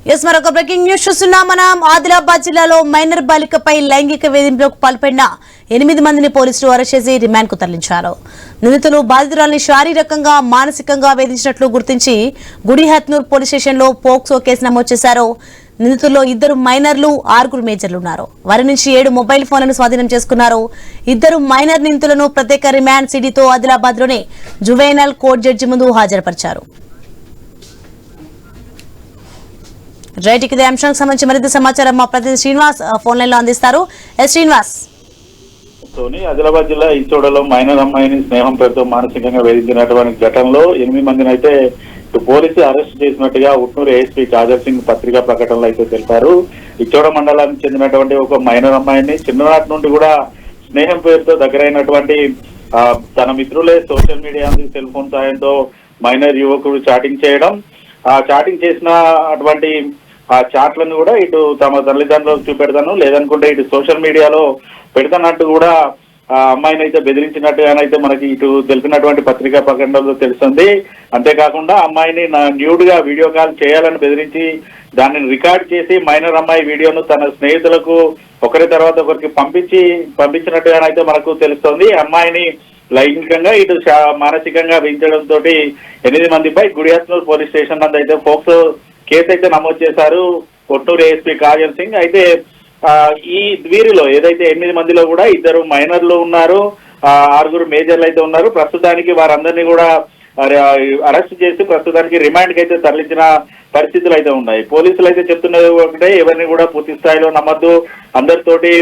మరొక breaking news చూస్తున్నాం. మనం ఆదిలాబాద్ జిల్లాలో మైనర్ బాలికపై లైంగిక వేధింపులకు పాల్పడిన 8 మందిని పోలీసులు అరెస్ట్ చేసి రిమాండ్ కు తరలించారు. నిందితులు బాధితురాలిని శారీరకంగా మానసికంగా వేధించినట్లు గుర్తించి గుడిహత్నూర్ పోలీస్ స్టేషన్ లో పోక్సో కేసు నమోదు చేశారు. నిందితుల్లో 2 మైనర్లు 6 మేజర్లు ఉన్నారు. వారి నుంచి 7 మొబైల్ ఫోన్లను స్వాధీనం చేసుకున్నారు. 2 మైనర్ నిందితులను ప్రత్యేక రిమాండ్ సిడీతో ఆదిలాబాద్ లోని జువెనైల్ కోర్టు జడ్జి ముందు హాజరుపరిచారు. రైట్, ఇదే అంశానికి సంబంధించి మరింత సమాచారం మా ప్రతినిధి శ్రీనివాస్ ఫోన్ లైన్ లో అందిస్తారు. శ్రీనివాస్, ఆదిలాబాద్ జిల్లా ఇచ్చోడలో మైనర్ అమ్మాయిని స్నేహం పేరుతో మానసికంగా వేధించినటువంటి ఘటనలో 8 మందిని అయితే పోలీసులు అరెస్ట్ చేసినట్టుగా ఉట్నూరు ఏఎస్పీ కాజర్ సింగ్ పత్రికా ప్రకటనలో అయితే తెలిపారు. ఇచ్చోడ మండలానికి చెందినటువంటి ఒక మైనర్ అమ్మాయిని చిన్ననాటి నుండి కూడా స్నేహం పేరుతో దగ్గరైనటువంటి తన మిత్రులే సోషల్ మీడియా సెల్ ఫోన్ సాయంతో మైనర్ యువకుడు చాటింగ్ చేయడం, ఆ చాటింగ్ చేసిన అటువంటి ఆ చాట్లను కూడా ఇటు తమ తల్లిదండ్రులకు చూపెడతాను లేదనుకుంటే ఇటు సోషల్ మీడియాలో పెడతానంటూ కూడా ఆ అమ్మాయిని అయితే బెదిరించినట్టుగానైతే మనకి ఇటు తెలిపినటువంటి పత్రికా ప్రకటనలో తెలుస్తుంది. అంతేకాకుండా అమ్మాయిని న్యూడ్ గా వీడియో కాల్ చేయాలని బెదిరించి దానిని రికార్డ్ చేసి మైనర్ అమ్మాయి వీడియోను తన స్నేహితులకు ఒకరి తర్వాత ఒకరికి పంపించినట్టుగానైతే మనకు తెలుస్తోంది. అమ్మాయిని లైంగికంగా ఇటు మానసికంగా వేధించడంతో 8 మందిపై గుడిహత్నూర్ పోలీస్ స్టేషన్ నందు అయితే పోక్సో కేసు అయితే నమోదు చేశారు కొట్టూరు ఏఎస్పీ కాజర్ సింగ్. అయితే ఈ వీరిలో ఏదైతే 8 మందిలో కూడా 2 మైనర్లు ఉన్నారు, 6 మేజర్లు అయితే ఉన్నారు. ప్రస్తుతానికి వారందరినీ కూడా అరెస్ట్ చేసి ప్రస్తుతానికి రిమాండ్ కి అయితే తరలించిన పరిస్థితులు అయితే ఉన్నాయి. పోలీసులు అయితే చెప్తున్నది ఒకటే, ఎవరిని కూడా పూర్తి స్థాయిలో నమ్మద్దు, అందరితోటి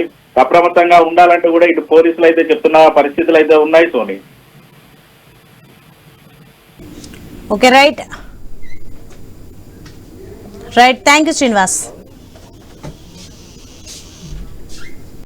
అప్రమత్తంగా ఉండాలంటూ కూడా ఇటు పోలీసులు అయితే చెప్తున్న పరిస్థితులు అయితే ఉన్నాయి. సోని, okay, right, thank you Srinivas.